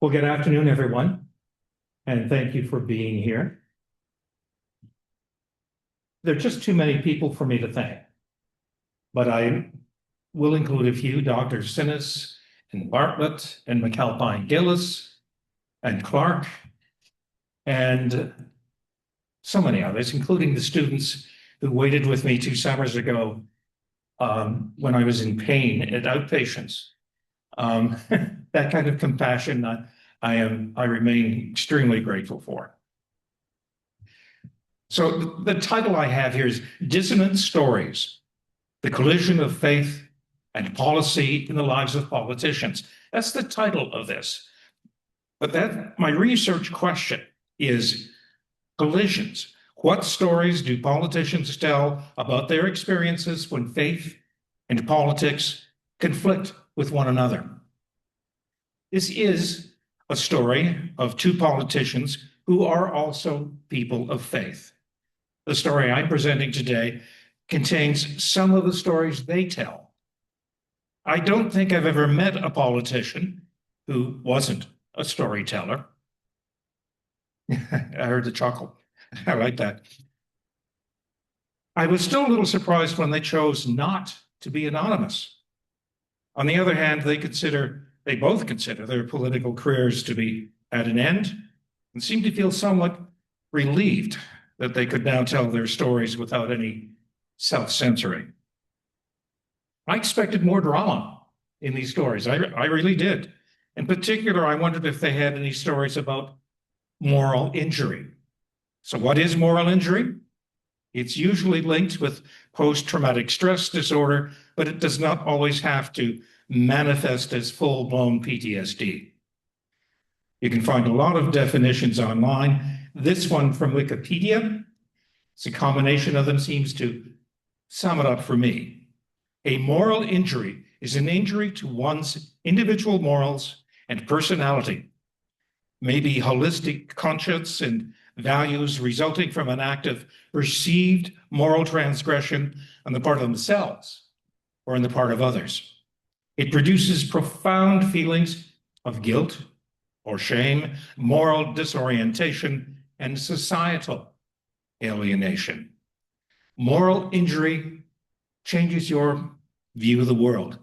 Well, good afternoon, everyone, and thank you for being here. There are just too many people for me to thank, but I will include a few: Dr. Sinnes and Bartlett and McAlpine Gillis and Clark, and so many others, including the students who waited with me 2 summers ago when I was in pain at outpatients. That kind of compassion I remain extremely grateful for. So the title I have here is Dissonant Stories: The Collision of Faith and Policy in the Lives of Politicians. That's the title of this. But my research question is collisions. What stories do politicians tell about their experiences when faith and politics conflict with one another? This is a story of 2 politicians who are also people of faith. The story I'm presenting today contains some of the stories they tell. I don't think I've ever met a politician who wasn't a storyteller. I heard the chuckle. I like that. I was still a little surprised when they chose not to be anonymous. On the other hand, they both consider their political careers to be at an end and seem to feel somewhat relieved that they could now tell their stories without any self-censoring. I expected more drama in these stories. I really did. In particular, I wondered if they had any stories about moral injury. So what is moral injury? It's usually linked with post-traumatic stress disorder, but it does not always have to manifest as full-blown PTSD. You can find a lot of definitions online. This one from Wikipedia, it's a combination of them, seems to sum it up for me. A moral injury is an injury to one's individual morals and personality, maybe holistic conscience and values resulting from an act of perceived moral transgression on the part of themselves or on the part of others. It produces profound feelings of guilt or shame, moral disorientation, and societal alienation. Moral injury changes your view of the world.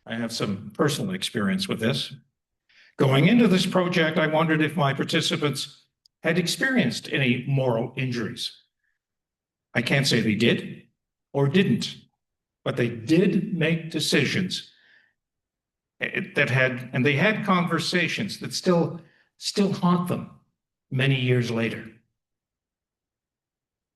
I have some personal experience with this. Going into this project, I wondered if my participants had experienced any moral injuries. I can't say they did or didn't, but they did make decisions and they had conversations that still haunt them many years later.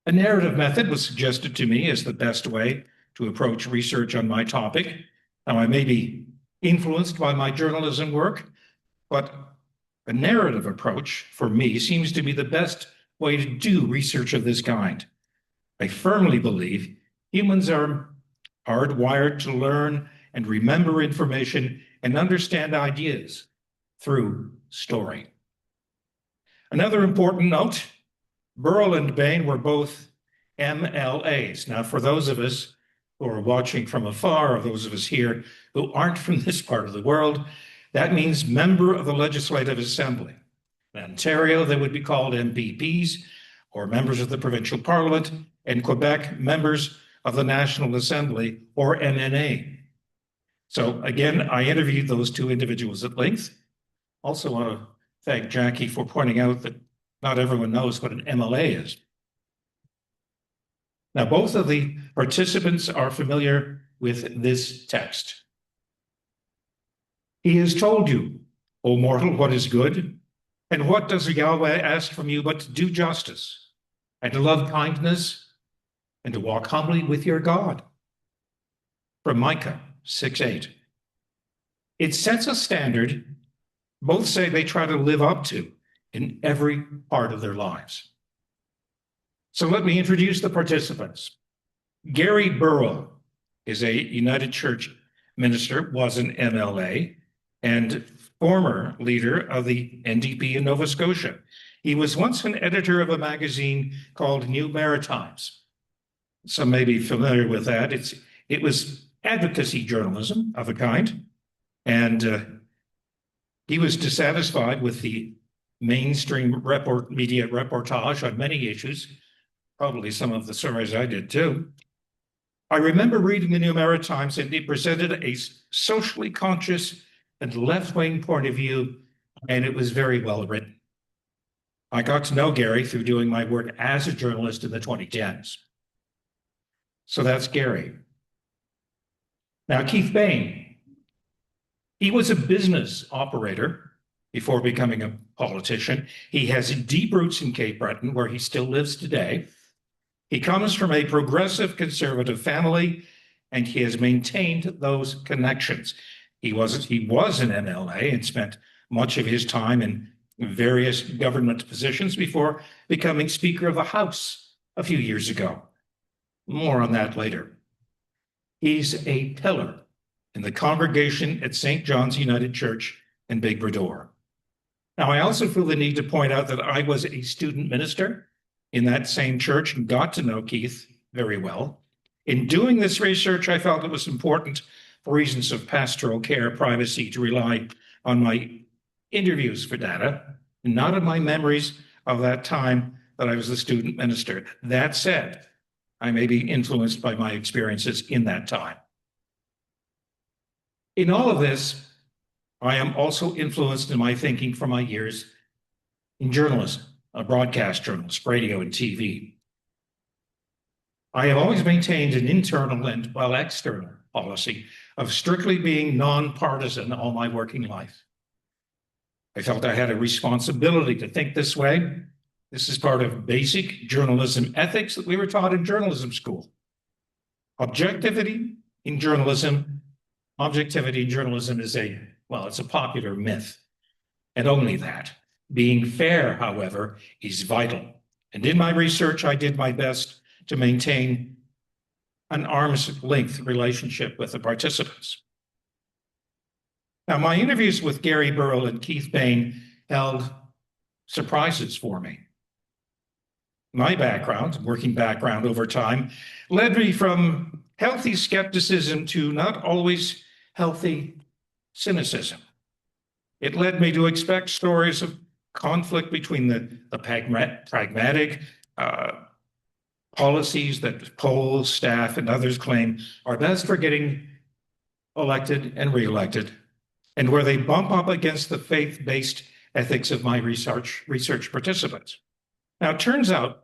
A narrative method was suggested to me as the best way to approach research on my topic. Now, I may be influenced by my journalism work, but a narrative approach, for me, seems to be the best way to do research of this kind. I firmly believe humans are hardwired to learn and remember information and understand ideas through story. Another important note, Burrell and Bain were both MLAs. Now, for those of us who are watching from afar, or those of us here who aren't from this part of the world, that means member of the Legislative Assembly. In Ontario, they would be called MPPs, or members of the provincial parliament. In Quebec, members of the National Assembly, or MNA. So again, I interviewed those 2 individuals at length. Also want to thank Jackie for pointing out that not everyone knows what an MLA is. Now, both of the participants are familiar with this text. He has told you, O mortal, what is good, and what does Yahweh ask from you but to do justice, and to love kindness, and to walk humbly with your God. From Micah 6:8. It sets a standard both say they try to live up to in every part of their lives. So let me introduce the participants. Gary Burrell is a United Church minister, was an MLA, and former leader of the NDP in Nova Scotia. He was once an editor of a magazine called New Maritimes. Some may be familiar with that. It was advocacy journalism of a kind, and He was dissatisfied with the mainstream media reportage on many issues, probably some of the stories I did too. I remember reading the New Era Times, and it presented a socially conscious and left-wing point of view, and it was very well written. I got to know Gary through doing my work as a journalist in the 2010s. So that's Gary. Now, Keith Bain. He was a business operator before becoming a politician. He has deep roots in Cape Breton, where he still lives today. He comes from a progressive conservative family, and he has maintained those connections. He was an MLA and spent much of his time in various government positions before becoming Speaker of the House a few years ago. More on that later. He's a pillar in the congregation at St. John's United Church in Big Brador. Now, I also feel the need to point out that I was a student minister in that same church and got to know Keith very well. In doing this research, I felt it was important, for reasons of pastoral care, privacy, to rely on my interviews for data, and not on my memories of that time that I was a student minister. That said, I may be influenced by my experiences in that time. In all of this, I am also influenced in my thinking from my years in journalism, a broadcast journalist, radio and TV. I have always maintained an internal and, well, external policy of strictly being nonpartisan all my working life. I felt I had a responsibility to think this way. This is part of basic journalism ethics that we were taught in journalism school. Objectivity in journalism is it's a popular myth, and only that. Being fair, however, is vital. And in my research, I did my best to maintain an arm's length relationship with the participants. Now, my interviews with Gary Burrell and Keith Bain held surprises for me. My working background over time, led me from healthy skepticism to not always healthy cynicism. It led me to expect stories of conflict between the pragmatic policies that polls, staff, and others claim are best for getting elected and reelected, and where they bump up against the faith-based ethics of my research participants. Now, it turns out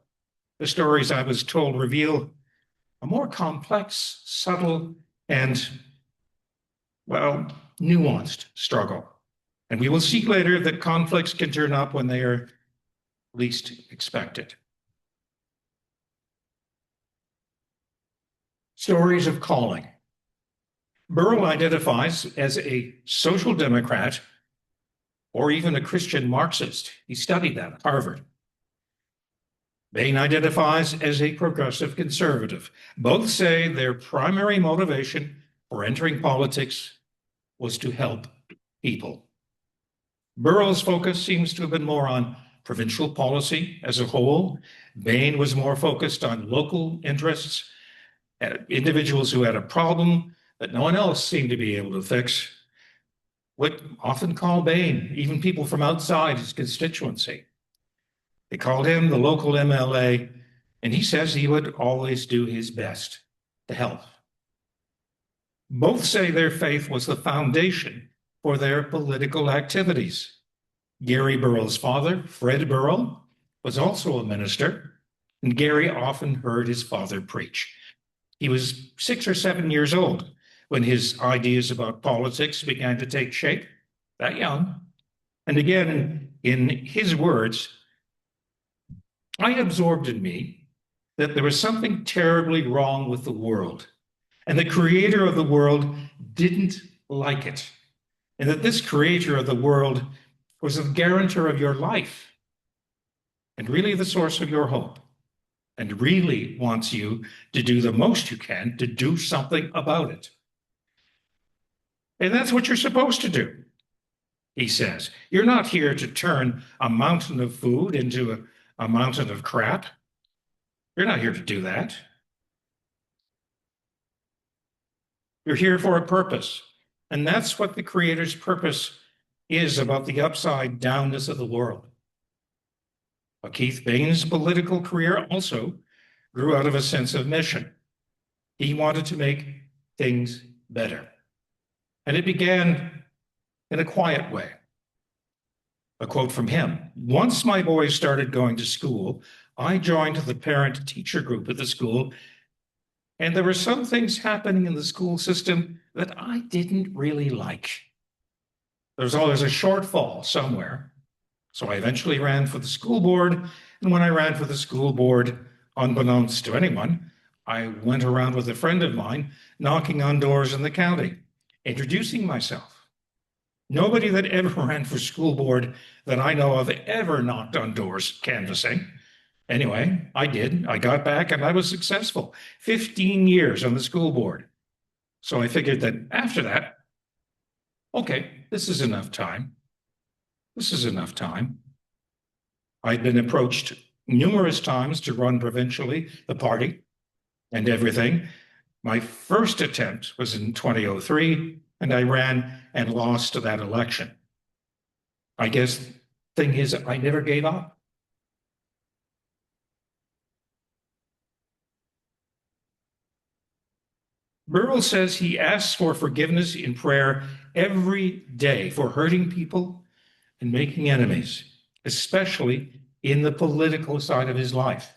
the stories I was told reveal a more complex, subtle, and, nuanced struggle. And we will see later that conflicts can turn up when they are least expected. Stories of calling. Burrell identifies as a social democrat or even a Christian Marxist. He studied that at Harvard. Bain identifies as a progressive conservative. Both say their primary motivation for entering politics was to help people. Burrell's focus seems to have been more on provincial policy as a whole. Bain was more focused on local interests, individuals who had a problem that no one else seemed to be able to fix. Would often call Bain, even people from outside his constituency. They called him the local MLA, and he says he would always do his best to help. Both say their faith was the foundation for their political activities. Gary Burrell's father, Fred Burrell, was also a minister, and Gary often heard his father preach. He was 6 or 7 years old when his ideas about politics began to take shape, that young. And again, in his words, I absorbed in me that there was something terribly wrong with the world, and the creator of the world didn't like it, and that this creator of the world was the guarantor of your life, and really the source of your hope, and really wants you to do the most you can to do something about it. And that's what you're supposed to do, he says. You're not here to turn a mountain of food into a mountain of crap. You're not here to do that. You're here for a purpose. And that's what the Creator's purpose is about the upside downness of the world. But Keith Bain's political career also grew out of a sense of mission. He wanted to make things better. And it began in a quiet way. A quote from him: "Once my boys started going to school, I joined the parent-teacher group at the school, and there were some things happening in the school system that I didn't really like. There's always a shortfall somewhere. So I eventually ran for the school board, and when I ran for the school board, unbeknownst to anyone, I went around with a friend of mine, knocking on doors in the county, introducing myself. Nobody that ever ran for school board that I know of ever knocked on doors canvassing. Anyway, I did. I got back and I was successful. 15 years on the school board. So I figured that after that, okay, this is enough time. This is enough time. I'd been approached numerous times to run provincially, the party, and everything. My first attempt was in 2003, and I ran and lost that election. I guess the thing is, I never gave up. Burrell says he asks for forgiveness in prayer every day for hurting people and making enemies, especially in the political side of his life.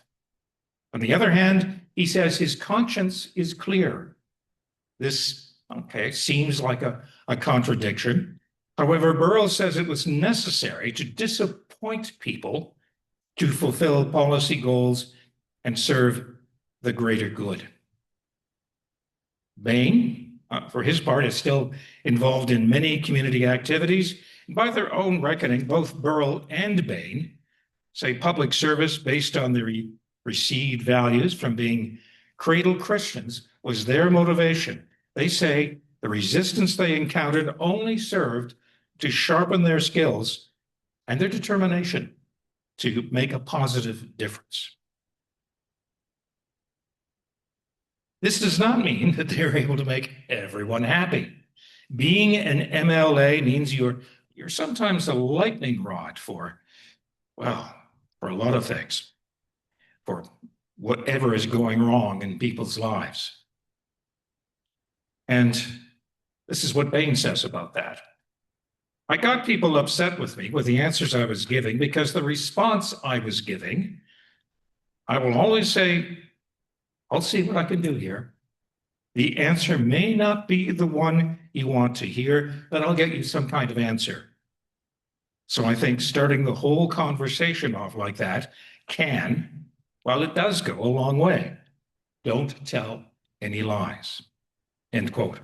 On the other hand, he says his conscience is clear. This, seems like a contradiction. However, Burrell says it was necessary to disappoint people to fulfill policy goals and serve the greater good. Bain, for his part, is still involved in many community activities. By their own reckoning, both Burrell and Bain say public service based on their received values from being cradle Christians was their motivation. They say the resistance they encountered only served to sharpen their skills and their determination to make a positive difference. This does not mean that they're able to make everyone happy. Being an MLA means you're sometimes a lightning rod for a lot of things, for whatever is going wrong in people's lives. And this is what Bain says about that. I got people upset with me with the answers I was giving because the response I was giving, I will always say, I'll see what I can do here. The answer may not be the one you want to hear, but I'll get you some kind of answer. So I think starting the whole conversation off like that can, well, it does go a long way. Don't tell any lies, end quote.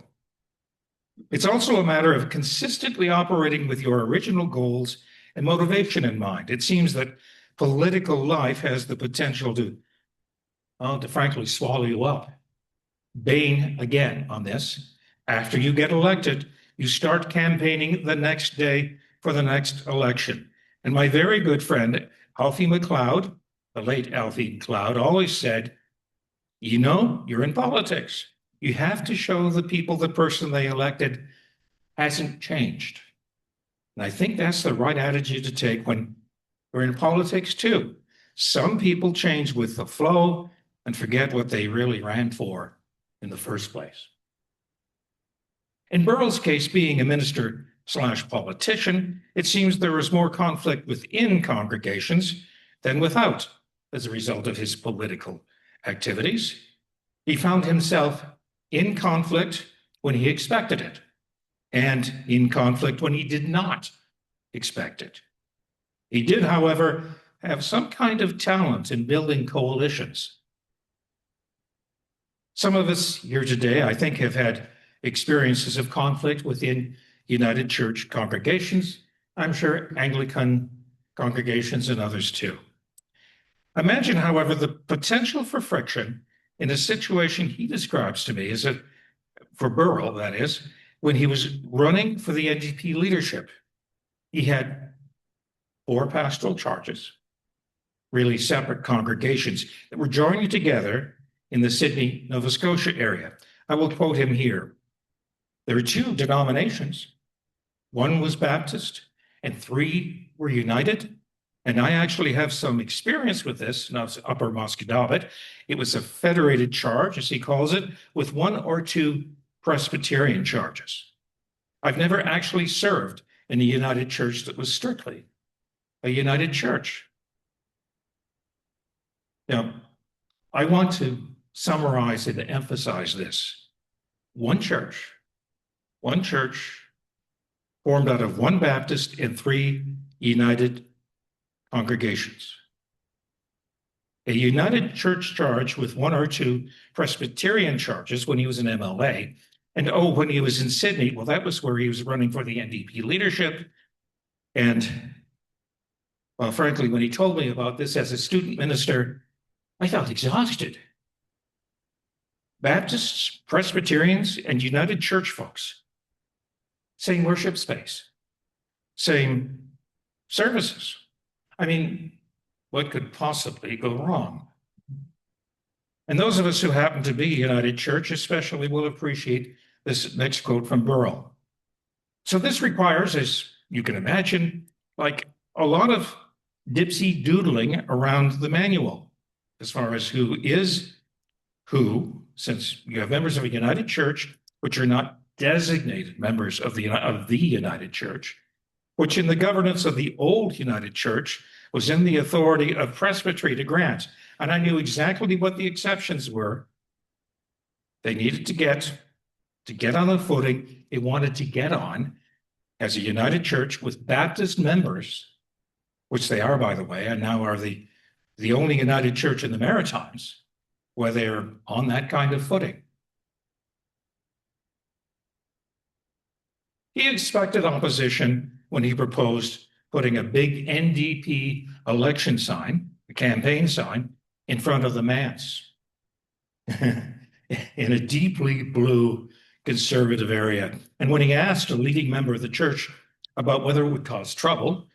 It's also a matter of consistently operating with your original goals and motivation in mind. It seems that political life has the potential to frankly swallow you up. Bain, again, on this, after you get elected, you start campaigning the next day for the next election. And my very good friend, Alfie McLeod, the late Alfie McLeod, always said, you're in politics. You have to show the people the person they elected hasn't changed. And I think that's the right attitude to take when we're in politics too. Some people change with the flow and forget what they really ran for in the first place. In Burrell's case, being a minister/politician, it seems there was more conflict within congregations than without as a result of his political activities. He found himself in conflict when he expected it, and in conflict when he did not expect it. He did, however, have some kind of talent in building coalitions. Some of us here today, I think, have had experiences of conflict within United Church congregations. I'm sure Anglican congregations and others too. Imagine, however, the potential for friction in a situation he describes to me as for Burrell, that is, when he was running for the NDP leadership. He had 4 pastoral charges, really separate congregations that were joining together in the Sydney, Nova Scotia area. I will quote him here. There are 2 denominations. 1 was Baptist and 3 were United. And I actually have some experience with this, not Upper Musquodoboit. It was a federated charge, as he calls it, with 1 or 2 Presbyterian charges. I've never actually served in a United Church that was strictly a United Church. Now, I want to summarize and emphasize this. One church formed out of 1 Baptist and 3 United congregations. A United Church charge with 1 or 2 Presbyterian charges when he was an MLA. And when he was in Sydney, well, that was where he was running for the NDP leadership. And, well, frankly, when he told me about this as a student minister, I felt exhausted. Baptists, Presbyterians, and United Church folks, same worship space, same services. I mean, what could possibly go wrong? And those of us who happen to be United Church especially will appreciate this next quote from Burrell. So this requires, as you can imagine, like a lot of dipsy doodling around the manual as far as who is who, since you have members of a United Church, which are not designated members of the United Church, which in the governance of the old United Church was in the authority of presbytery to grant. And I knew exactly what the exceptions were. They needed to get on the footing they wanted to get on as a United Church with Baptist members, which they are, by the way, and now are the only United Church in the Maritimes where they're on that kind of footing. He expected opposition when he proposed putting a big NDP election sign, a campaign sign, in front of the manse in a deeply blue conservative area. And when he asked a leading member of the church about whether it would cause trouble,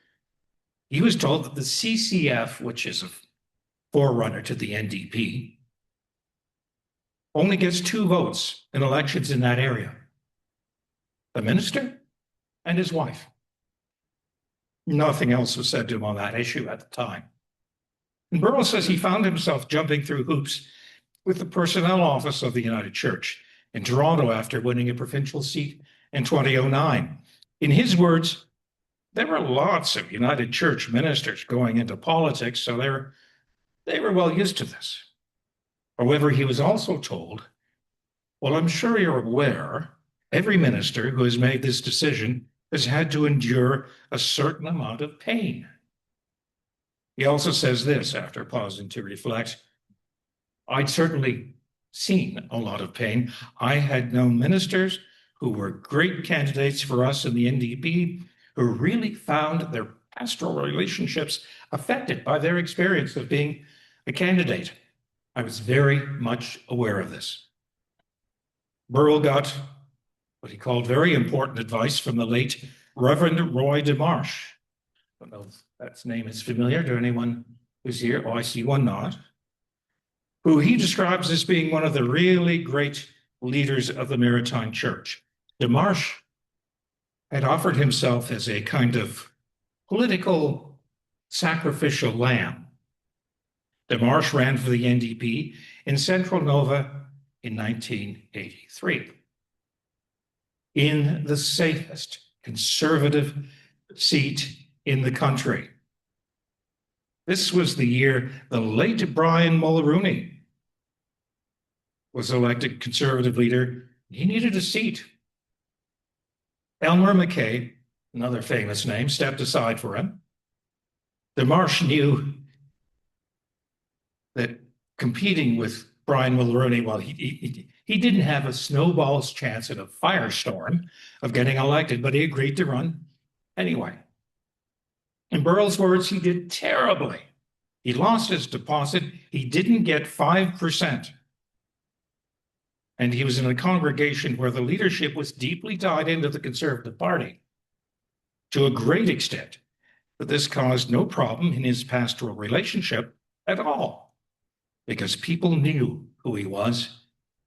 he was told that the CCF, which is a forerunner to the NDP, only gets 2 votes in elections in that area: the minister and his wife. Nothing else was said to him on that issue at the time. And Burrell says he found himself jumping through hoops with the personnel office of the United Church in Toronto after winning a provincial seat in 2009. In his words, there were lots of United Church ministers going into politics, so they were well used to this. However, he was also told, well, I'm sure you're aware, every minister who has made this decision has had to endure a certain amount of pain. He also says this after pausing to reflect, I'd certainly seen a lot of pain. I had known ministers who were great candidates for us in the NDP who really found their pastoral relationships affected by their experience of being a candidate. I was very much aware of this. Burrell got what he called very important advice from the late Reverend Roy DeMarsh. I don't know if that name is familiar to anyone who's here. Oh, I see one nod. Who he describes as being one of the really great leaders of the Maritime Church. DeMarsh had offered himself as a kind of political sacrificial lamb. DeMarsh ran for the NDP in Central Nova in 1983. In the safest conservative seat in the country. This was the year the late Brian Mulroney was elected conservative leader. He needed a seat. Elmer MacKay, another famous name, stepped aside for him. DeMarsh knew that competing with Brian Mulroney, well, he didn't have a snowball's chance in a firestorm of getting elected, but he agreed to run anyway. In Burrell's words, he did terribly. He lost his deposit. He didn't get 5%. And he was in a congregation where the leadership was deeply tied into the Conservative Party to a great extent, but this caused no problem in his pastoral relationship at all, because people knew who he was,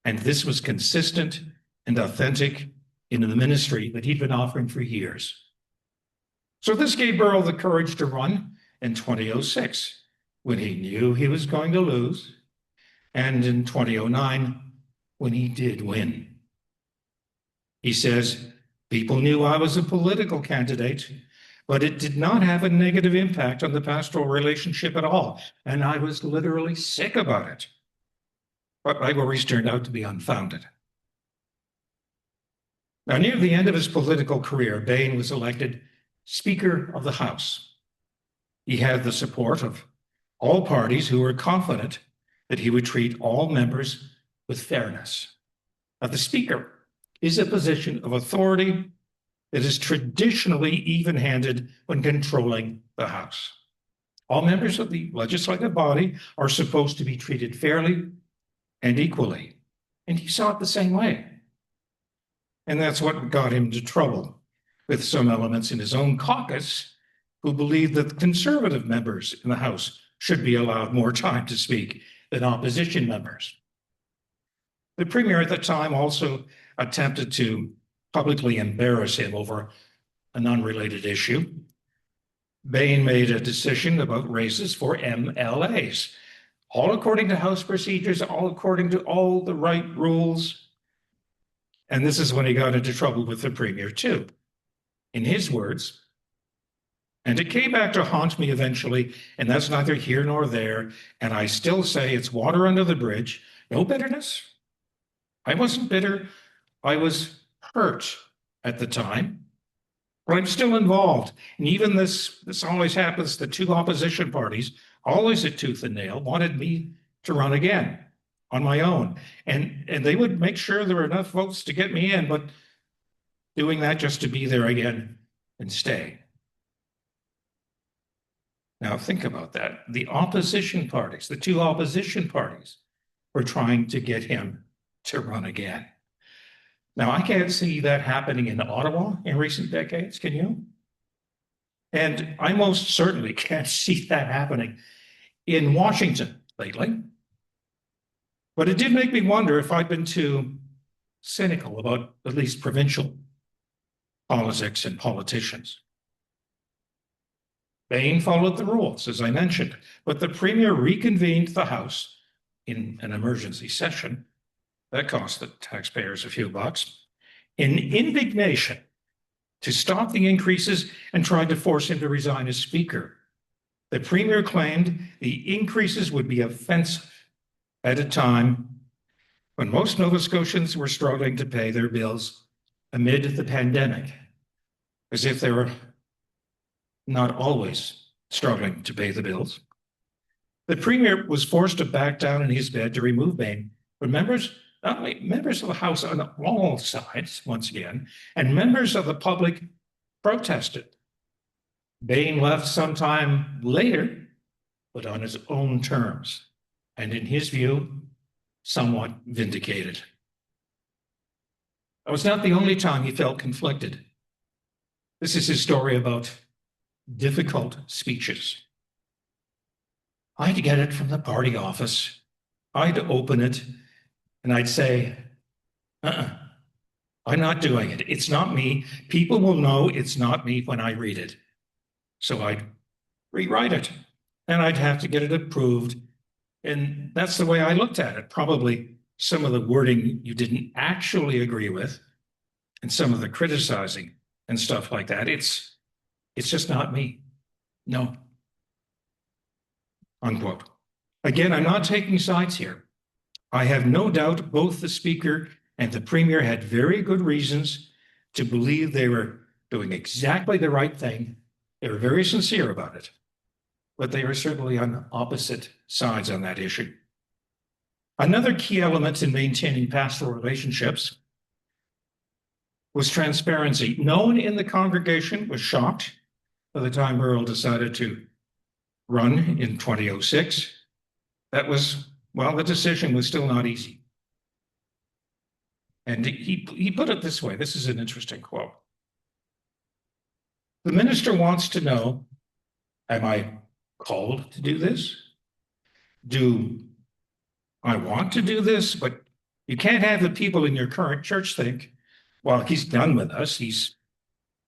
and this was consistent and authentic in the ministry that he'd been offering for years. So this gave Burrell the courage to run in 2006 when he knew he was going to lose, and in 2009 when he did win. He says, people knew I was a political candidate, but it did not have a negative impact on the pastoral relationship at all. And I was literally sick about it. But my worries turned out to be unfounded. Now, near the end of his political career, Bain was elected Speaker of the House. He had the support of all parties who were confident that he would treat all members with fairness. Now, the Speaker is a position of authority that is traditionally even-handed when controlling the House. All members of the legislative body are supposed to be treated fairly and equally, and he saw it the same way. And that's what got him into trouble with some elements in his own caucus who believed that conservative members in the House should be allowed more time to speak than opposition members. The premier at the time also attempted to publicly embarrass him over an unrelated issue. Bain made a decision about races for MLAs, all according to House procedures, all according to all the right rules. And this is when he got into trouble with the premier too. In his words, and it came back to haunt me eventually, and that's neither here nor there, and I still say it's water under the bridge. No bitterness. I wasn't bitter. I was hurt at the time, but I'm still involved. And even this always happens, the two opposition parties, always at tooth and nail, wanted me to run again on my own. And they would make sure there were enough votes to get me in, but doing that just to be there again and stay. Now think about that. The opposition parties, the two opposition parties, were trying to get him to run again. Now, I can't see that happening in Ottawa in recent decades, can you? And I most certainly can't see that happening in Washington lately. But it did make me wonder if I'd been too cynical about at least provincial politics and politicians. Bain followed the rules, as I mentioned, but the premier reconvened the House in an emergency session. That cost the taxpayers a few bucks, in indignation to stop the increases and tried to force him to resign as Speaker. The premier claimed the increases would be offensive at a time when most Nova Scotians were struggling to pay their bills amid the pandemic, as if they were not always struggling to pay the bills. The premier was forced to back down in his bed to remove Bain, but not only members of the House on all sides, once again, and members of the public protested. Bain left sometime later, but on his own terms, and in his view, somewhat vindicated. It was not the only time he felt conflicted. This is his story about difficult speeches. I'd get it from the party office. I'd open it, and I'd say, I'm not doing it. It's not me. People will know it's not me when I read it. So I'd rewrite it, and I'd have to get it approved. And that's the way I looked at it. Probably some of the wording you didn't actually agree with, and some of the criticizing and stuff like that. It's just not me. No. Unquote. Again, I'm not taking sides here. I have no doubt both the Speaker and the Premier had very good reasons to believe they were doing exactly the right thing. They were very sincere about it, but they were certainly on opposite sides on that issue. Another key element in maintaining pastoral relationships was transparency. No one in the congregation was shocked by the time Earl decided to run in 2006. That was, well, the decision was still not easy. And he put it this way. This is an interesting quote. The minister wants to know, am I called to do this? Do I want to do this? But you can't have the people in your current church think, Well, he's done with us. He's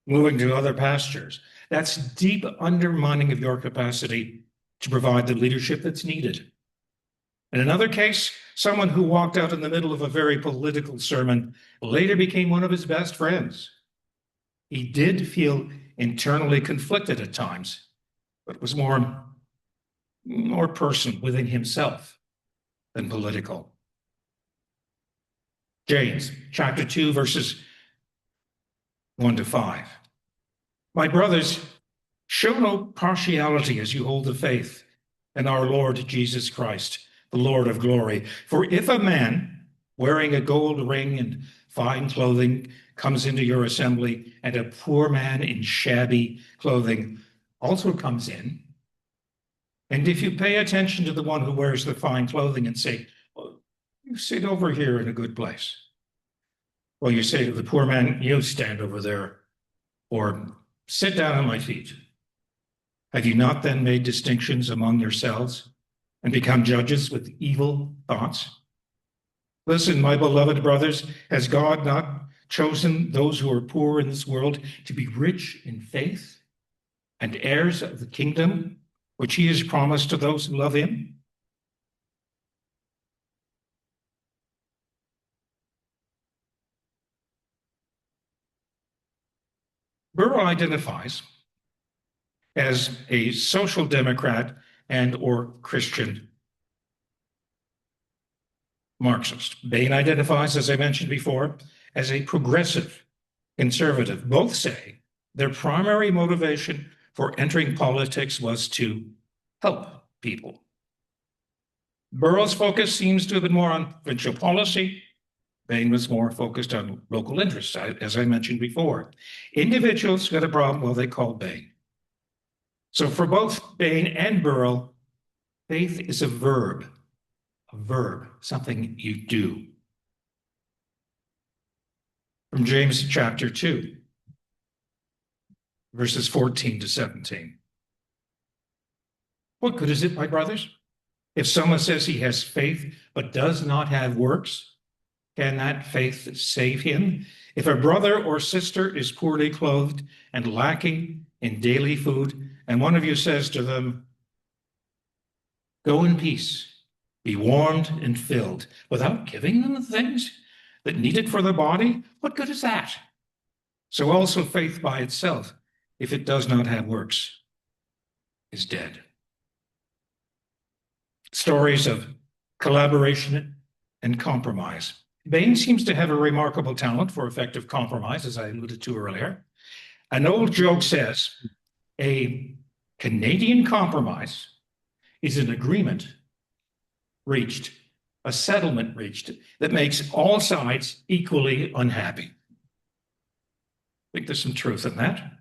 moving to other pastures. That's deep undermining of your capacity to provide the leadership that's needed. In another case, someone who walked out in the middle of a very political sermon later became one of his best friends. He did feel internally conflicted at times, but it was more personal within himself than political. James chapter 2, verses 1 to 5. My brothers, show no partiality as you hold the faith in our Lord Jesus Christ, the Lord of glory. For if a man wearing a gold ring and fine clothing comes into your assembly, and a poor man in shabby clothing also comes in, and if you pay attention to the one who wears the fine clothing and say, well, you sit over here in a good place. Well, you say to the poor man, you stand over there, or sit down at my feet. Have you not then made distinctions among yourselves and become judges with evil thoughts? Listen, my beloved brothers, has God not chosen those who are poor in this world to be rich in faith and heirs of the kingdom which he has promised to those who love him? Burrow identifies as a social democrat and or Christian Marxist. Bain identifies, as I mentioned before, as a progressive conservative. Both say their primary motivation for entering politics was to help people. Burrow's focus seems to have been more on provincial policy. Bain was more focused on local interests, as I mentioned before. Individuals got a problem, well, they called Bain. So for both Bain and Burrow, faith is a verb, something you do. From James chapter 2, verses 14 to 17. What good is it, my brothers, if someone says he has faith but does not have works? Can that faith save him? If a brother or sister is poorly clothed and lacking in daily food, and one of you says to them, go in peace, be warmed and filled, without giving them the things that needed for the body, what good is that? So also faith by itself, if it does not have works, is dead. Stories of collaboration and compromise. Bain seems to have a remarkable talent for effective compromise, as I alluded to earlier. An old joke says a Canadian compromise is an agreement reached, a settlement reached that makes all sides equally unhappy. I think there's some truth in that.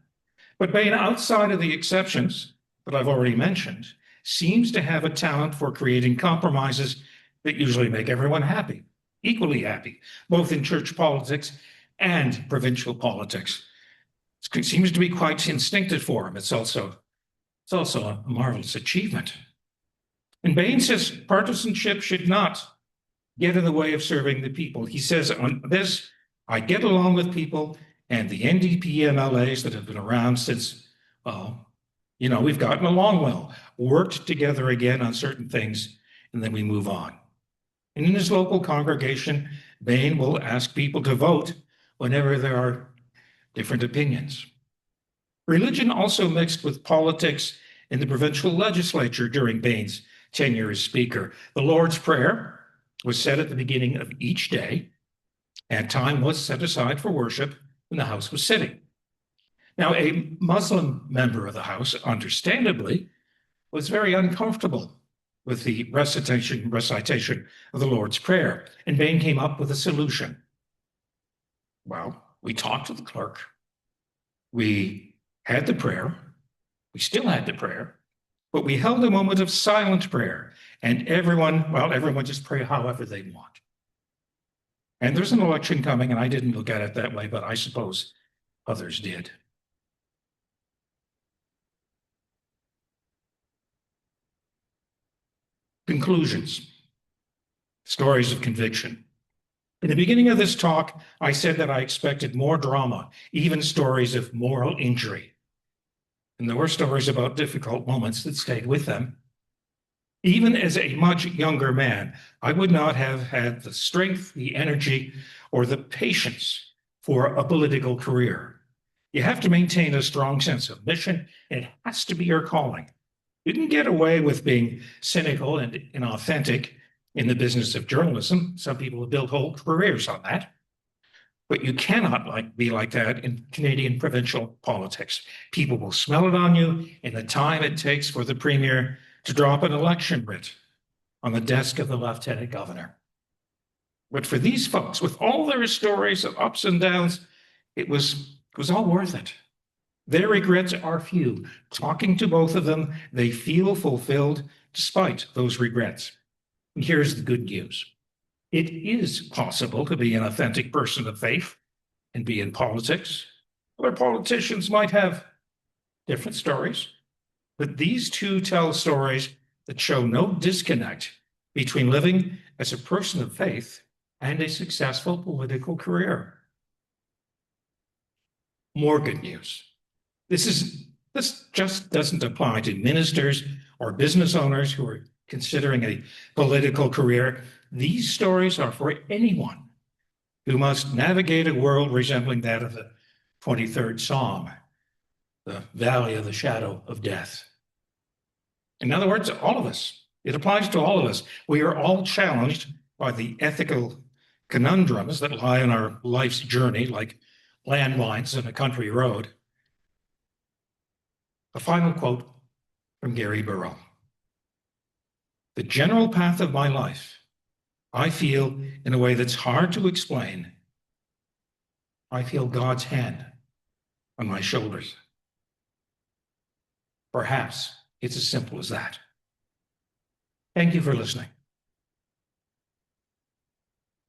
But Bain, outside of the exceptions that I've already mentioned, seems to have a talent for creating compromises that usually make everyone happy, equally happy, both in church politics and provincial politics. It seems to be quite instinctive for him. It's also a marvelous achievement. And Bain says partisanship should not get in the way of serving the people. He says on this, I get along with people, and the NDP MLAs that have been around since, well, we've gotten along well, worked together again on certain things, and then we move on. And in his local congregation, Bain will ask people to vote whenever there are different opinions. Religion also mixed with politics in the provincial legislature during Bain's tenure as Speaker. The Lord's Prayer was said at the beginning of each day, and time was set aside for worship when the House was sitting. Now, a Muslim member of the House, understandably, was very uncomfortable with the recitation of the Lord's Prayer, and Bain came up with a solution. Well, we talked to the clerk. We had the prayer. We still had the prayer, but we held a moment of silent prayer, and everyone just pray however they want. And there's an election coming, and I didn't look at it that way, but I suppose others did. Conclusions. Stories of conviction. In the beginning of this talk, I said that I expected more drama, even stories of moral injury. And there were stories about difficult moments that stayed with them. Even as a much younger man, I would not have had the strength, the energy, or the patience for a political career. You have to maintain a strong sense of mission. It has to be your calling. You can get away with being cynical and inauthentic in the business of journalism. Some people have built whole careers on that. But you cannot be like that in Canadian provincial politics. People will smell it on you in the time it takes for the premier to drop an election writ on the desk of the lieutenant governor. But for these folks, with all their stories of ups and downs, it was all worth it. Their regrets are few. Talking to both of them, they feel fulfilled despite those regrets. And here's the good news. It is possible to be an authentic person of faith and be in politics. Other politicians might have different stories, but these two tell stories that show no disconnect between living as a person of faith and a successful political career. More good news. This just doesn't apply to ministers or business owners who are considering a political career. These stories are for anyone who must navigate a world resembling that of the 23rd Psalm, the valley of the shadow of death. In other words, all of us. It applies to all of us. We are all challenged by the ethical conundrums that lie on our life's journey, like landmines on a country road. A final quote from Gary Burrell. The general path of my life, I feel in a way that's hard to explain. I feel God's hand on my shoulders. Perhaps it's as simple as that. Thank you for listening.